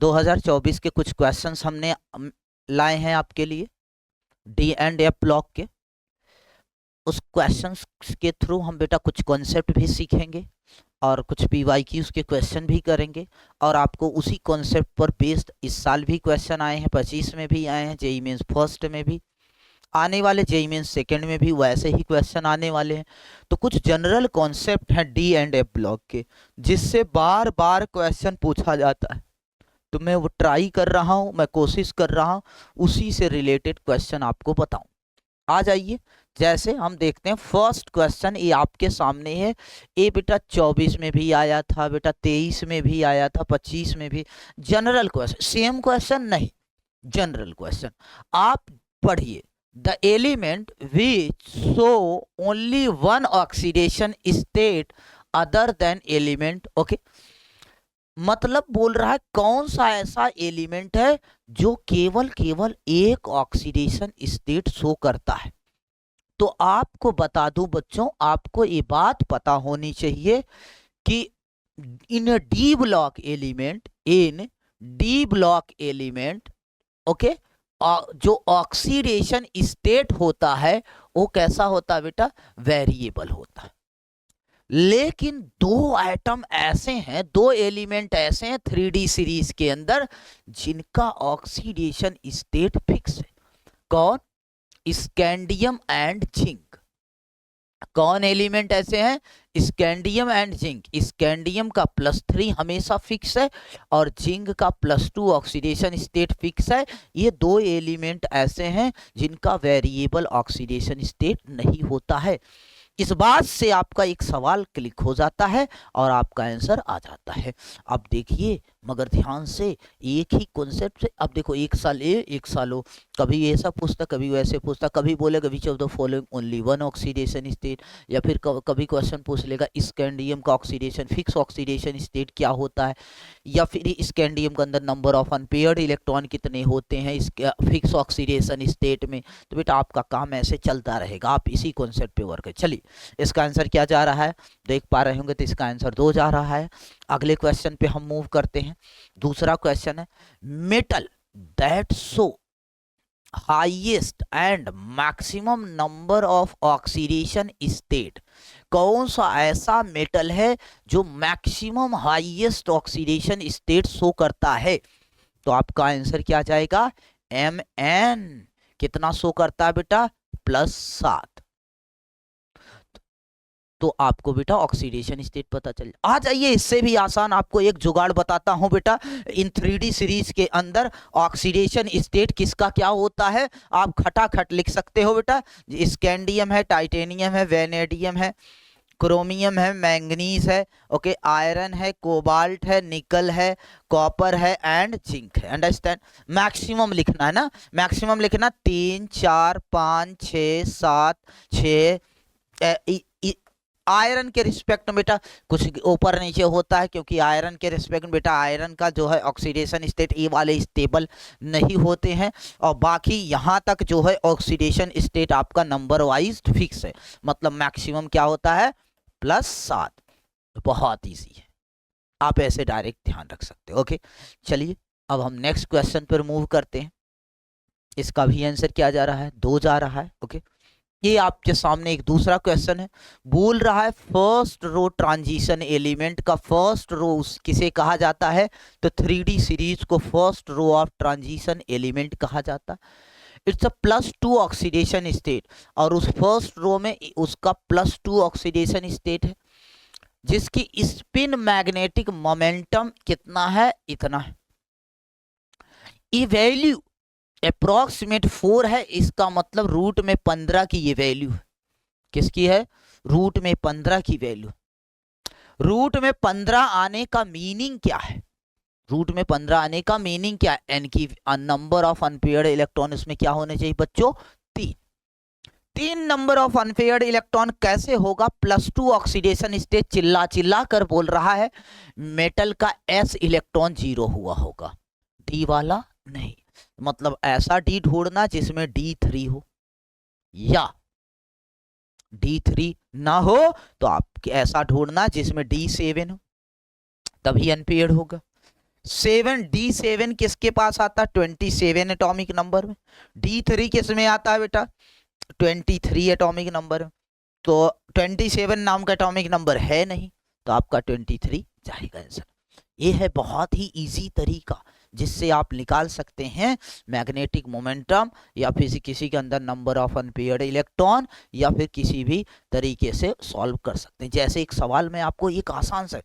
2024 के कुछ क्वेश्चंस हमने लाए हैं आपके लिए डी एंड एफ ब्लॉक के। उस क्वेश्चंस के थ्रू हम बेटा कुछ कॉन्सेप्ट भी सीखेंगे और कुछ पीवाईक्यूज के क्वेश्चन भी करेंगे, और आपको उसी कॉन्सेप्ट पर बेस्ड इस साल भी क्वेश्चन आए हैं, 25 में भी आए हैं, जेईई मेंस फर्स्ट में भी आने वाले, जेईई मेंस सेकंड में भी वैसे ही क्वेश्चन आने वाले हैं। तो कुछ जनरल कॉन्सेप्ट हैं डी एंड एफ ब्लॉक के जिससे बार बार क्वेश्चन पूछा जाता है, तो मैं वो ट्राई कर रहा हूँ, मैं कोशिश कर रहा हूँ उसी से रिलेटेड क्वेश्चन आपको बताऊं। आ जाइए, जैसे हम देखते हैं फर्स्ट क्वेश्चन, ये आपके सामने है। ये बेटा 24 में भी आया था, बेटा 23 में भी आया था, 25 में भी। जनरल क्वेश्चन, सेम क्वेश्चन नहीं, जनरल क्वेश्चन। आप पढ़िए, the element which show only one oxidation state other than element, okay. मतलब बोल रहा है कौन सा ऐसा एलिमेंट है जो केवल एक ऑक्सीडेशन स्टेट शो करता है। तो आपको बता दूं बच्चों, आपको ये बात पता होनी चाहिए कि इन डी ब्लॉक एलिमेंट, ओके, जो ऑक्सीडेशन स्टेट होता है वो कैसा होता है बेटा, वेरिएबल होता है। लेकिन दो आइटम ऐसे हैं, दो एलिमेंट ऐसे हैं 3D सीरीज के अंदर जिनका ऑक्सीडेशन स्टेट फिक्स है। कौन? Scandium and zinc. कौन एलिमेंट ऐसे हैं? Scandium and zinc. स्कैंडियम का +3 हमेशा फिक्स है और जिंक का +2 ऑक्सीडेशन स्टेट फिक्स है। ये दो एलिमेंट ऐसे हैं जिनका वेरिएबल ऑक्सीडेशन स्टेट नहीं होता है। इस बात से आपका एक सवाल क्लिक हो जाता है और आपका आंसर आ जाता है। अब देखिए मगर ध्यान से, एक ही कॉन्सेप्ट से, अब देखो एक साल ए एक साल हो, कभी ऐसा पूछता कभी वैसे पूछता, कभी बोलेगा which of the following only one oxidation state, या फिर कभी क्वेश्चन पूछ लेगा स्कैंडियम का ऑक्सीडेशन फिक्स ऑक्सीडेशन स्टेट क्या होता है, या फिर स्कैंडियम के अंदर नंबर ऑफ अनपेयर्ड इलेक्ट्रॉन कितने होते हैं इस फिक्स ऑक्सीडेशन स्टेट में। तो बेटा आपका काम ऐसे चलता रहेगा, आप इसी कॉन्सेप्ट पे वर्क करें। चलिए इसका आंसर क्या जा रहा है, देख पा रहे होंगे, तो इसका आंसर 2 जा रहा है। अगले क्वेश्चन पे हम मूव करते हैं। दूसरा क्वेश्चन है, metal that show highest and maximum number of oxidation state. कौन सा ऐसा मेटल है जो maximum highest oxidation state show करता है। तो आपका आंसर क्या जाएगा, Mn। कितना शो करता है बेटा, +7। तो आपको बेटा ऑक्सीडेशन स्टेट पता चल। आ जाइए, इससे भी आसान आपको एक जुगाड़ बताता हूं बेटा। इन 3D सीरीज के अंदर ऑक्सीडेशन स्टेट किसका क्या होता है आप खटाखट लिख सकते हो बेटा। स्कैंडियम है, टाइटेनियम है, वेनेडियम है, क्रोमियम है, मैंगनीज है, ओके, आयरन है, कोबाल्ट है, निकल है, कॉपर है एंड जिंक है। अंडरस्टैंड। मैक्सिमम लिखना है ना, मैक्सिमम लिखना 3 4 5 6 7 6। आयरन के रिस्पेक्ट में बेटा कुछ ऊपर नीचे होता है, क्योंकि आयरन के रिस्पेक्ट में बेटा आयरन का जो है ऑक्सीडेशन स्टेट ये वाले स्टेबल नहीं होते हैं, और बाकी यहाँ तक जो है ऑक्सीडेशन स्टेट आपका नंबर वाइज फिक्स है। मतलब मैक्सिमम क्या होता है, +7। बहुत ईजी है, आप ऐसे डायरेक्ट ध्यान रख सकते हो। ओके चलिए अब हम नेक्स्ट क्वेश्चन पर मूव करते हैं। इसका भी आंसर क्या जा रहा है, 2 जा रहा है। ओके ये आपके सामने एक दूसरा क्वेश्चन है, बोल रहा है फर्स्ट रो ट्रांजिशन एलिमेंट का फर्स्ट रो किसे कहा जाता है। तो 3D सीरीज को first row of transition element कहा जाता है। इट्स अ +2 ऑक्सीडेशन स्टेट, और उस फर्स्ट रो में उसका +2 ऑक्सीडेशन स्टेट है जिसकी स्पिन मैग्नेटिक मोमेंटम कितना है, इतना है। ये वैल्यू अप्रोक्सीमेट 4 है, इसका मतलब रूट में 15 की ये वैल्यू है। किसकी है, रूट में 15 की वैल्यू। रूट में 15 आने का मीनिंग क्या है, रूट में 15 आने का मीनिंग क्या है, एन की नंबर ऑफ अनपेयर्ड इलेक्ट्रॉन इसमें क्या होने चाहिए बच्चों, 3 नंबर ऑफ अनपेयर्ड इलेक्ट्रॉन कैसे होगा, +2 ऑक्सीडेशन स्टेट। चिल्ला चिल्ला कर बोल रहा है मेटल का s इलेक्ट्रॉन 0 हुआ होगा, d वाला नहीं। मतलब ऐसा d ढूंढना जिसमें d3 हो, या d3 ना हो तो आप ऐसा ढूंढना जिसमें d7 हो, तभी अनपेयर्ड होगा। D7 किसके पास आता है? 27 एटॉमिक नंबर में। D3 किस में आता है बेटा? 23 एटॉमिक नंबर में। तो 27 नाम का एटॉमिक नंबर है नहीं, तो आपका 23 जाएगा आंसर। ये है बहुत ही इजी तरीका जिससे आप निकाल सकते हैं मैग्नेटिक मोमेंटम, या फिर किसी के अंदर नंबर ऑफ अनपेयर्ड इलेक्ट्रॉन, या फिर किसी भी तरीके से सॉल्व कर सकते हैं। जैसे एक सवाल में आपको एक आसान सा,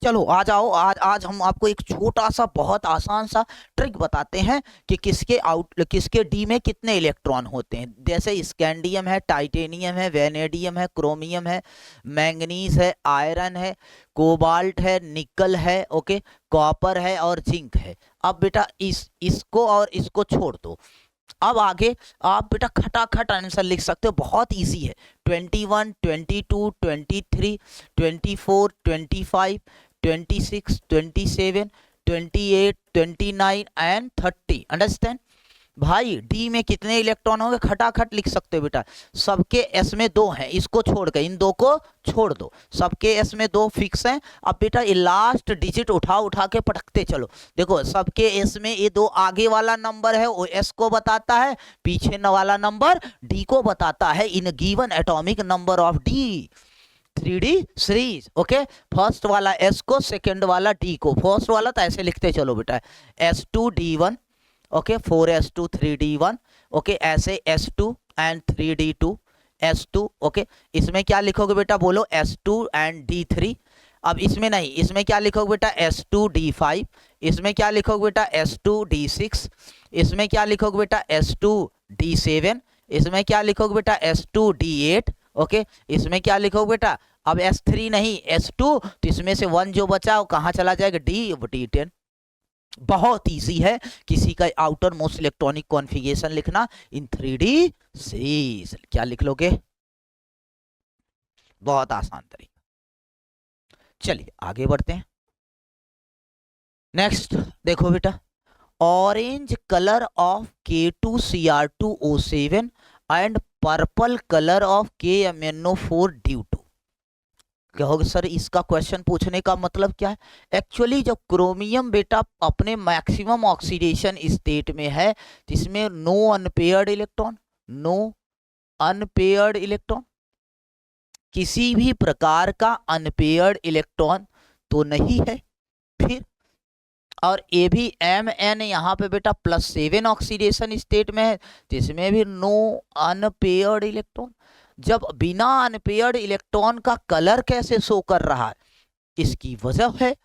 चलो आ जाओ, आज हम आपको एक छोटा सा बहुत आसान सा ट्रिक बताते हैं कि किसके डी में कितने इलेक्ट्रॉन होते हैं। जैसे स्कैंडियम है, टाइटेनियम है, वेनेडियम है, क्रोमियम है, मैंगनीज है, आयरन है, कोबाल्ट है, निकल है, ओके, कॉपर है और जिंक है। अब बेटा इसको और इसको छोड़ दो। अब आगे आप बेटा खटाखट आंसर लिख सकते हो, बहुत इजी है। 21, 22, 23, 24, 25, 26, 27, 28, 29 एंड 30। अंडरस्टैंड भाई? डी में कितने इलेक्ट्रॉन होंगे खटाखट लिख सकते हो बेटा। सबके एस में 2 हैं, इसको छोड़ के इन 2 को छोड़ दो, सबके एस में 2 फिक्स हैं। अब बेटा ये लास्ट डिजिट उठा उठा के पटकते चलो। देखो सबके एस में ये 2 आगे वाला नंबर है वो एस को बताता है, पीछे वाला नंबर डी को बताता है। In given atomic number of D 3D series, okay. First वाला एस को, सेकेंड वाला डी को। फर्स्ट वाला तो ऐसे लिखते चलो बेटा, S2D1, okay, 4s2 3d1, okay, ऐसे S2 and 3d2 S2, okay. इसमें क्या लिखोगे बेटा? बोलो S2 एंड D3। अब इसमें नहीं, इसमें क्या लिखोगे बेटा? S2D5। इसमें क्या लिखोगे बेटा? S2D6। इसमें क्या लिखोगे बेटा? S2D7। इसमें क्या लिखोगे बेटा? S2D8, okay. इसमें क्या लिखोगे बेटा? अब S3 नहीं S2, तो इसमें से 1 जो बचा वो कहाँ चला जाएगा? D10। बहुत इजी है किसी का आउटर मोस्ट इलेक्ट्रॉनिक कॉन्फ़िगरेशन लिखना इन 3D सीरीज। क्या लिख लोगे? बहुत आसान तरीका। चलिए आगे बढ़ते हैं। नेक्स्ट देखो बेटा, orange colour of K2Cr2O7 and purple colour of KMnO4 कहोगे सर इसका क्वेश्चन पूछने का मतलब क्या है? एक्चुअली जब क्रोमियम बेटा अपने मैक्सिमम ऑक्सीडेशन स्टेट में है, जिसमें नो अनपेयर्ड इलेक्ट्रॉन, किसी भी प्रकार का अनपेयर्ड इलेक्ट्रॉन तो नहीं है फिर, और ये भी Mn यहाँ पे बेटा +7 ऑक्सीडेशन स्टेट में है, जिसमें भी नो अनपेयर्ड इलेक्ट्रॉन। जब बिना अनपेयर्ड इलेक्ट्रॉन का कलर कैसे शो कर रहा है? इसकी वजह है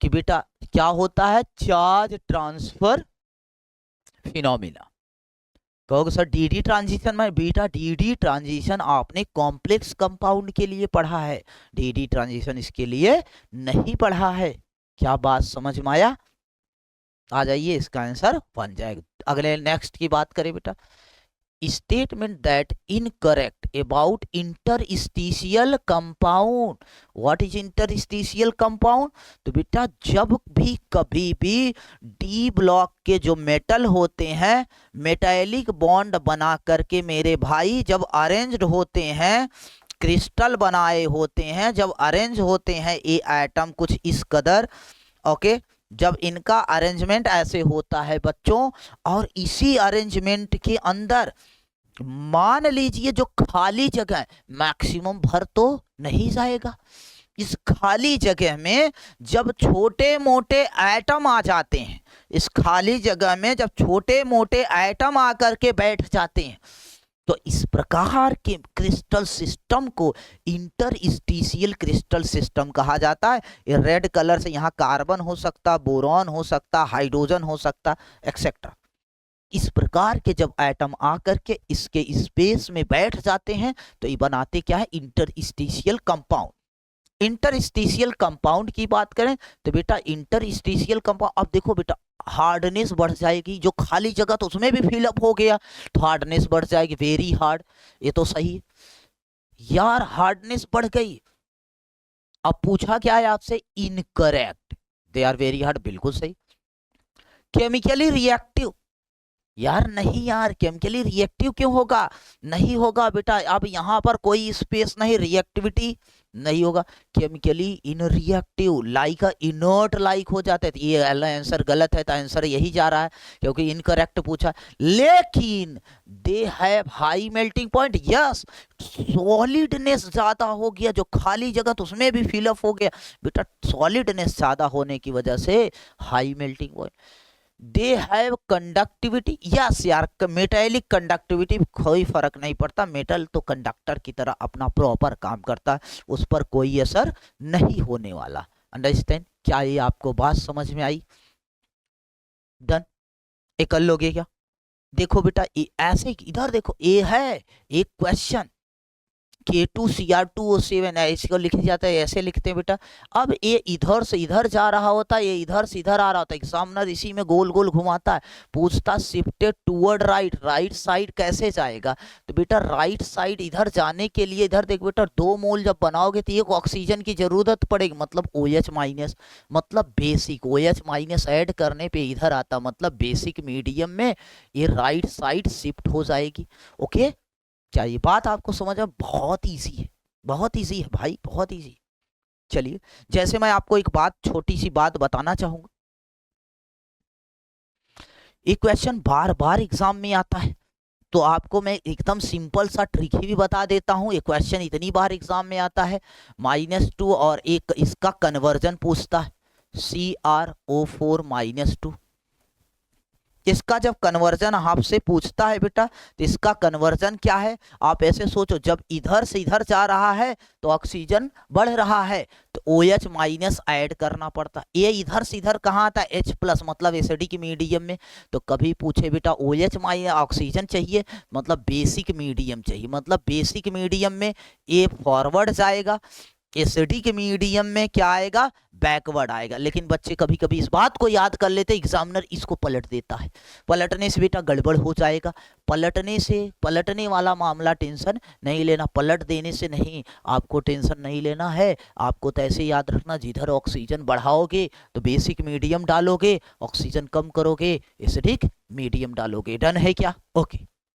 कि बेटा क्या होता है? Charge transfer phenomena. कहोगे सर डीडी ट्रांजिशन में? बेटा डीडी ट्रांजिशन आपने कॉम्प्लेक्स कंपाउंड के लिए पढ़ा है, डीडी ट्रांजिशन इसके लिए नहीं पढ़ा है। क्या बात समझ में आया? आ जाइए, इसका आंसर बन जाएगा। अगले नेक्स्ट की बात करें बेटा, statement that incorrect about interstitial compound। what is interstitial compound? तो बेटा जब भी कभी भी डी ब्लॉक के जो मेटल होते हैं मेटालिक बॉन्ड बना करके मेरे भाई जब अरेंज्ड होते हैं, क्रिस्टल बनाए होते हैं, जब अरेंज होते हैं ये एटम कुछ इस कदर, ओके, जब इनका अरेंजमेंट ऐसे होता है बच्चों, और इसी अरेंजमेंट के अंदर मान लीजिए जो खाली जगह मैक्सिमम भर तो नहीं जाएगा, इस खाली जगह में जब छोटे मोटे एटम आ जाते हैं, इस खाली जगह में जब छोटे मोटे एटम आकर के बैठ जाते हैं, तो इस प्रकार के क्रिस्टल सिस्टम को इंटरस्टिशियल क्रिस्टल सिस्टम कहा जाता है। ये रेड कलर से यहाँ कार्बन हो सकता, बोरॉन हो सकता, हाइड्रोजन हो सकता, एक्सेट्रा। इस प्रकार के जब एटम आकर के इसके स्पेस में बैठ जाते हैं तो ये बनाते क्या है? Interstitial compound. इंटरस्टिशियल कंपाउंड की बात करें तो बेटा इंटरस्टिशियल कंपाउंड, अब देखो बेटा हार्डनेस बढ़ जाएगी, जो खाली जगह तो उसमें भी फिलअप हो गया तो हार्डनेस बढ़ जाएगी, वेरी हार्ड। ये तो सही है यार, हार्डनेस बढ़ गई। अब पूछा क्या है आपसे? Incorrect, they are very hard, बिल्कुल सही। केमिकली रिएक्टिव, यार नहीं यार, केमिकली रिएक्टिव क्यों होगा? नहीं होगा बेटा, अब यहाँ पर कोई स्पेस नहीं, रिएक्टिविटी नहीं होगा। केमिकली इनरिएक्टिव लाइक इनर्ट लाइक हो जाता है। तो ये आंसर गलत है, तो आंसर यही जा रहा है क्योंकि इनकरेक्ट पूछा। लेकिन they have high melting point, yes solidness ज्यादा हो गया, जो खाली जगह तो उसमें भी फिलअप हो गया बेटा, सॉलिडनेस ज्यादा होने की वजह से high melting point. They have conductivity, yes यार मेटेलिक कंडक्टिविटी कोई फर्क नहीं पड़ता, मेटल तो कंडक्टर की तरह अपना प्रॉपर काम करता है, उस पर कोई असर नहीं होने वाला। अंडरस्टैंड? क्या ये आपको बात समझ में आई? डन? ये कर लोगे क्या? देखो बेटा ऐसे इधर देखो, ये है एक क्वेश्चन K2Cr2O7 है, इसको लिखा जाता है, ऐसे लिखते हैं बेटा। अब ये इधर से इधर जा रहा होता है, ये इधर से इधर आ रहा होता है, एग्जामिनर इसी में गोल गोल घुमाता है, पूछता shifted toward right, right side कैसे जाएगा? तो बेटा राइट साइड इधर जाने के लिए इधर देख बेटा, 2 मोल जब बनाओगे तो एक ऑक्सीजन की जरूरत पड़ेगी, मतलब OH माइनस, मतलब बेसिक OH माइनस ऐड करने पे इधर आता, मतलब बेसिक मीडियम में ये राइट साइड शिफ्ट हो जाएगी। ओके, क्या ये बात आपको समझ में? बहुत इजी है, बहुत इजी है भाई, बहुत इजी। चलिए जैसे मैं आपको एक बात, छोटी सी बात बताना चाहूंगा, एक क्वेश्चन बार बार एग्जाम में आता है, तो आपको मैं एकदम सिंपल सा ट्रिक भी बता देता हूं। ये क्वेश्चन इतनी बार एग्जाम में आता है, -2 और एक इसका कन्वर्जन पूछता है, CrO4 -2। इसका जब कन्वर्जन आपसे पूछता है बेटा, तो इसका कन्वर्जन क्या है? आप ऐसे सोचो, जब इधर से इधर जा रहा है तो ऑक्सीजन बढ़ रहा है, तो OH माइनस ऐड करना पड़ता। ये इधर से इधर कहाँ आता है? H+, मतलब एसिडिक मीडियम में। तो कभी पूछे बेटा OH माइनस ऑक्सीजन चाहिए, मतलब बेसिक मीडियम चाहिए, मतलब बेसिक मीडियम में ये फॉरवर्ड जाएगा, एसिडिक मीडियम में क्या आएगा? बैकवर्ड आएगा। लेकिन बच्चे कभी कभी इस बात को याद कर लेते, एग्जामिनर इसको पलट देता है, पलटने से बेटा गड़बड़ हो जाएगा। पलटने वाला मामला टेंशन नहीं लेना, पलट देने से नहीं, आपको टेंशन नहीं लेना है। आपको तो ऐसे याद रखना, जिधर ऑक्सीजन बढ़ाओगे तो बेसिक मीडियम डालोगे, ऑक्सीजन कम करोगे एसिडिक मीडियम डालोगे। डन है क्या? ओके।